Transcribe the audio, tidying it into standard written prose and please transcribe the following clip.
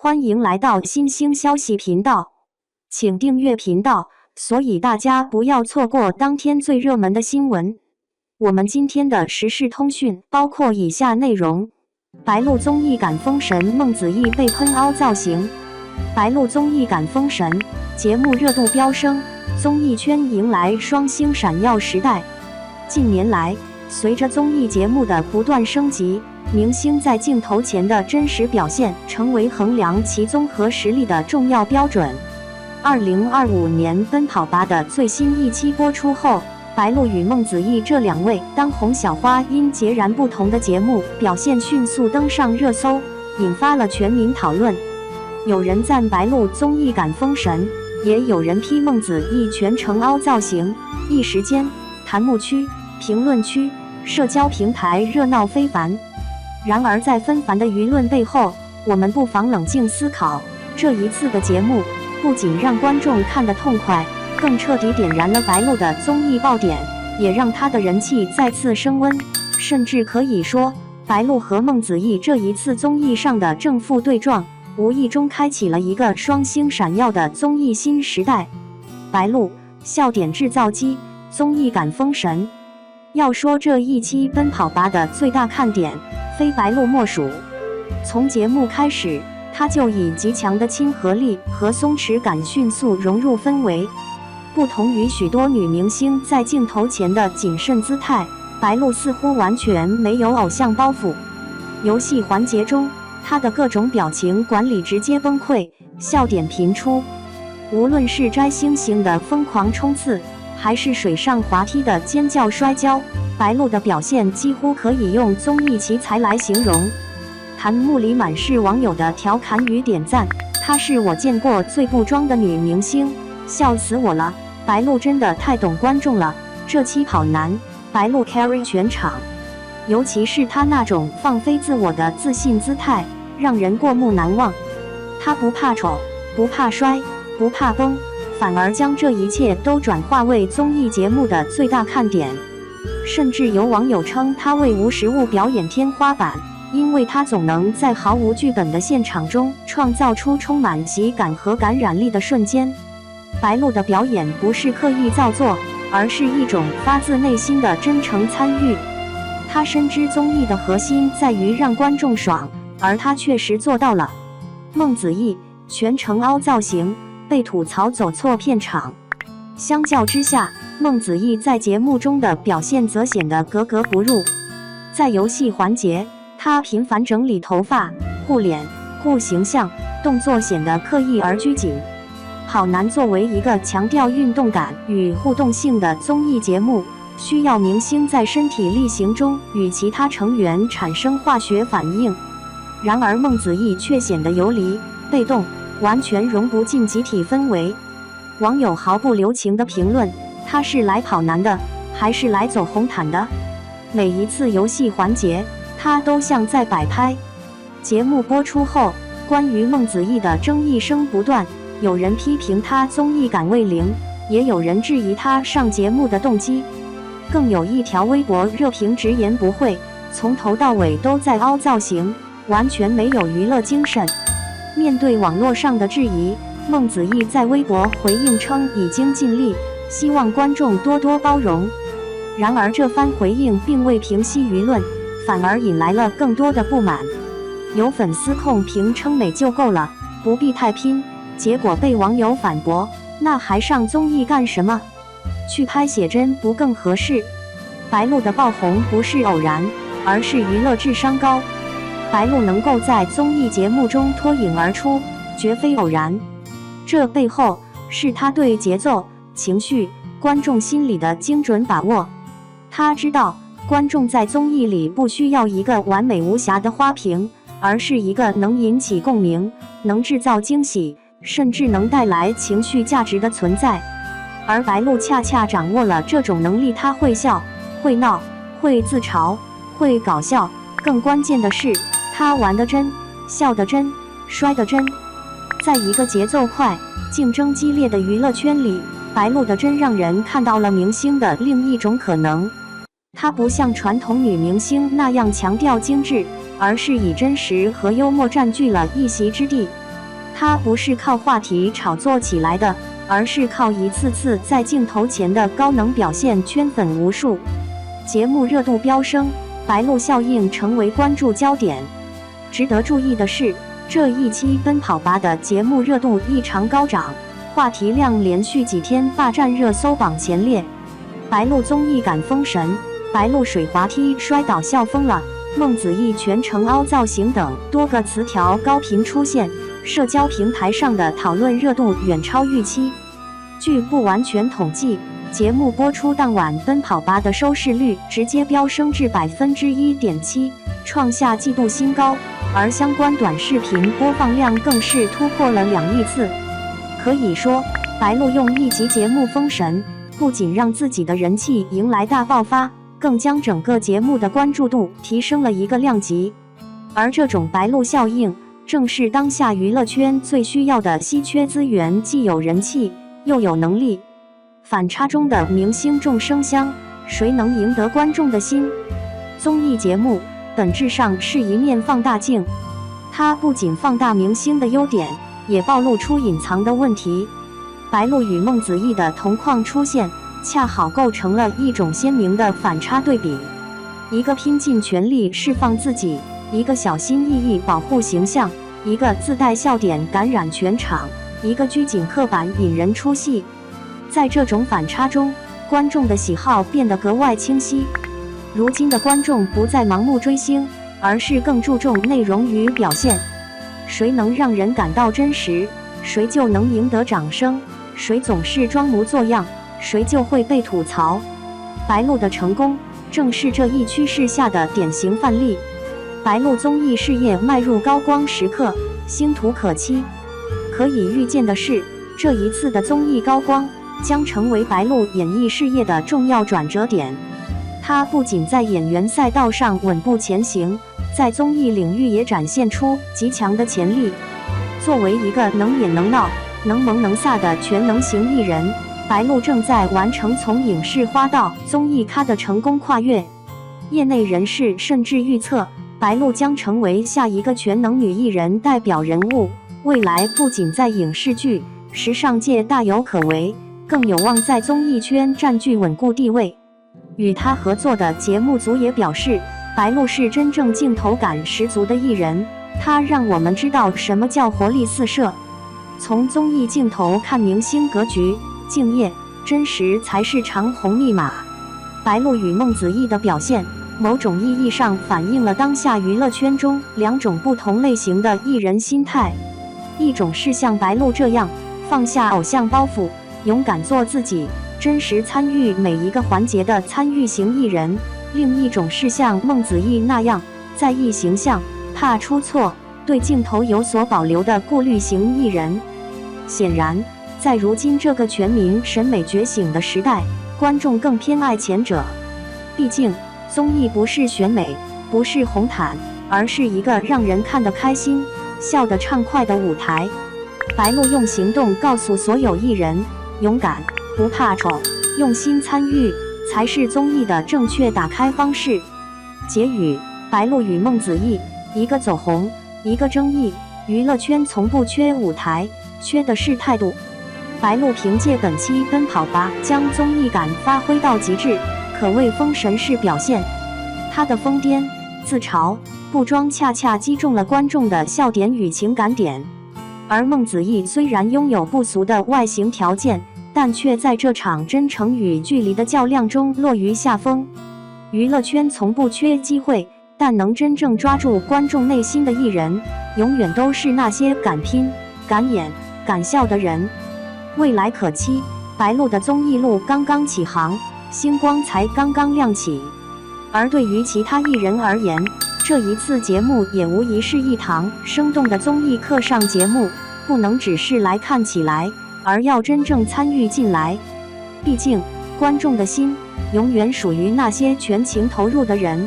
欢迎来到新兴消息频道，请订阅频道，所以大家不要错过当天最热门的新闻。我们今天的时事通讯包括以下内容：白鹿综艺感封神，孟子义被喷凹造型。白鹿综艺感封神，节目热度飙升，综艺圈迎来双星闪耀时代。近年来，随着综艺节目的不断升级，明星在镜头前的真实表现成为衡量其综合实力的重要标准。2025年《奔跑吧》的最新一期播出后，白鹿与孟子义这两位当红小花因截然不同的节目表现迅速登上热搜，引发了全民讨论。有人赞白鹿综艺感封神，也有人批孟子义全程凹造型。一时间，弹幕区、评论区、社交平台热闹非凡。然而在纷繁的舆论背后，我们不妨冷静思考，这一次的节目不仅让观众看得痛快，更彻底点燃了白鹿的综艺爆点，也让他的人气再次升温。甚至可以说，白鹿和孟子义这一次综艺上的正负对撞，无意中开启了一个双星闪耀的综艺新时代。白鹿笑点制造机，综艺感封神。要说这一期《奔跑吧》的最大看点，非白鹿莫属。从节目开始，他就以极强的亲和力和松弛感迅速融入氛围。不同于许多女明星在镜头前的谨慎姿态，白鹿似乎完全没有偶像包袱。游戏环节中，他的各种表情管理直接崩溃，笑点频出。无论是摘星星的疯狂冲刺，还是水上滑梯的尖叫摔跤，白鹿的表现几乎可以用综艺奇才来形容。弹幕里满是网友的调侃与点赞，她是我见过最不装的女明星，笑死我了！白鹿真的太懂观众了，这期跑男，白鹿 carry 全场，尤其是她那种放飞自我的自信姿态，让人过目难忘。她不怕丑，不怕摔，不怕崩，反而将这一切都转化为综艺节目的最大看点。甚至有网友称她为无实物表演天花板，因为她总能在毫无剧本的现场中创造出充满喜感和感染力的瞬间。白鹿的表演不是刻意造作，而是一种发自内心的真诚参与。她深知综艺的核心在于让观众爽，而她确实做到了。孟子义全程凹造型，被吐槽走错片场。相较之下，孟子义在节目中的表现则显得格格不入。在游戏环节，他频繁整理头发、护脸、护形象，动作显得刻意而拘谨。跑男作为一个强调运动感与互动性的综艺节目，需要明星在身体力行中与其他成员产生化学反应。然而孟子义却显得游离、被动，完全融不进集体氛围。网友毫不留情地评论，他是来跑男的，还是来走红毯的？每一次游戏环节，他都像在摆拍。节目播出后，关于孟子义的争议声不断，有人批评他综艺感为零，也有人质疑他上节目的动机。更有一条微博热评直言不讳，从头到尾都在凹造型，完全没有娱乐精神。面对网络上的质疑，孟子义在微博回应称已经尽力，希望观众多多包容。然而这番回应并未平息舆论，反而引来了更多的不满。有粉丝控评称美就够了，不必太拼，结果被网友反驳，那还上综艺干什么？去拍写真不更合适？白鹿的爆红不是偶然，而是娱乐智商高。白鹿能够在综艺节目中脱颖而出，绝非偶然。这背后是他对节奏、情绪、观众心理的精准把握。他知道观众在综艺里不需要一个完美无瑕的花瓶，而是一个能引起共鸣、能制造惊喜，甚至能带来情绪价值的存在。而白鹿恰恰掌握了这种能力，他会笑、会闹、会自嘲、会搞笑，更关键的是，他玩得真，笑得真，摔得真。在一个节奏快、竞争激烈的娱乐圈里，白鹿的真让人看到了明星的另一种可能。她不像传统女明星那样强调精致，而是以真实和幽默占据了一席之地。它不是靠话题炒作起来的，而是靠一次次在镜头前的高能表现圈粉无数。节目热度飙升，白鹿效应成为关注焦点。值得注意的是，这一期《奔跑吧》的节目热度异常高涨，话题量连续几天霸占热搜榜前列。白鹿综艺感封神，白鹿水滑梯摔倒笑疯了，孟子义全程凹造型等多个词条高频出现，社交平台上的讨论热度远超预期。据不完全统计，节目播出当晚，《奔跑吧》的收视率直接飙升至1.7%，创下季度新高，而相关短视频播放量更是突破了2亿次。可以说，白鹿用一集节目封神，不仅让自己的人气迎来大爆发，更将整个节目的关注度提升了一个量级。而这种白鹿效应，正是当下娱乐圈最需要的稀缺资源，既有人气，又有能力。反差中的明星众生相，谁能赢得观众的心？综艺节目本质上是一面放大镜，它不仅放大明星的优点，也暴露出隐藏的问题。白鹿与孟子义的同框出现，恰好构成了一种鲜明的反差对比。一个拼尽全力释放自己，一个小心翼翼保护形象，一个自带笑点感染全场，一个拘谨刻板引人出戏。在这种反差中，观众的喜好变得格外清晰。如今的观众不再盲目追星，而是更注重内容与表现。谁能让人感到真实，谁就能赢得掌声；谁总是装模作样，谁就会被吐槽。白鹿的成功正是这一趋势下的典型范例。白鹿综艺事业迈入高光时刻，星途可期。可以预见的是，这一次的综艺高光将成为白鹿演艺事业的重要转折点。他不仅在演员赛道上稳步前行，在综艺领域也展现出极强的潜力。作为一个能演能闹、能萌能飒的全能型艺人，白鹿正在完成从影视花到综艺咖的成功跨越。业内人士甚至预测，白鹿将成为下一个全能女艺人代表人物，未来不仅在影视剧、时尚界大有可为，更有望在综艺圈占据稳固地位。与他合作的节目组也表示，白鹿是真正镜头感十足的艺人，他让我们知道什么叫活力四射。从综艺镜头看明星格局，敬业、真实才是长红密码。白鹿与孟子义的表现，某种意义上反映了当下娱乐圈中2种不同类型的艺人心态。一种是像白鹿这样放下偶像包袱，勇敢做自己，真实参与每一个环节的参与型艺人；另一种是像孟子义那样在意形象，怕出错，对镜头有所保留的顾虑型艺人。显然，在如今这个全民审美觉醒的时代，观众更偏爱前者。毕竟，综艺不是选美，不是红毯，而是一个让人看得开心、笑得畅快的舞台。白鹿用行动告诉所有艺人，勇敢，不怕丑，用心参与，才是综艺的正确打开方式。结语：白鹿与孟子义，一个走红，一个争议。娱乐圈从不缺舞台，缺的是态度。白鹿凭借本期《奔跑吧》将综艺感发挥到极致，可谓封神式表现。他的疯癫、自嘲、不装恰恰击中了观众的笑点与情感点。而孟子义虽然拥有不俗的外形条件，但却在这场真诚与距离的较量中落于下风。娱乐圈从不缺机会，但能真正抓住观众内心的艺人，永远都是那些敢拼、敢演、敢笑的人。未来可期，白鹿的综艺路刚刚起航，星光才刚刚亮起。而对于其他艺人而言，这一次节目也无疑是一堂生动的综艺课上节目，不能只是来看起来，而要真正参与进来。毕竟，观众的心永远属于那些全情投入的人。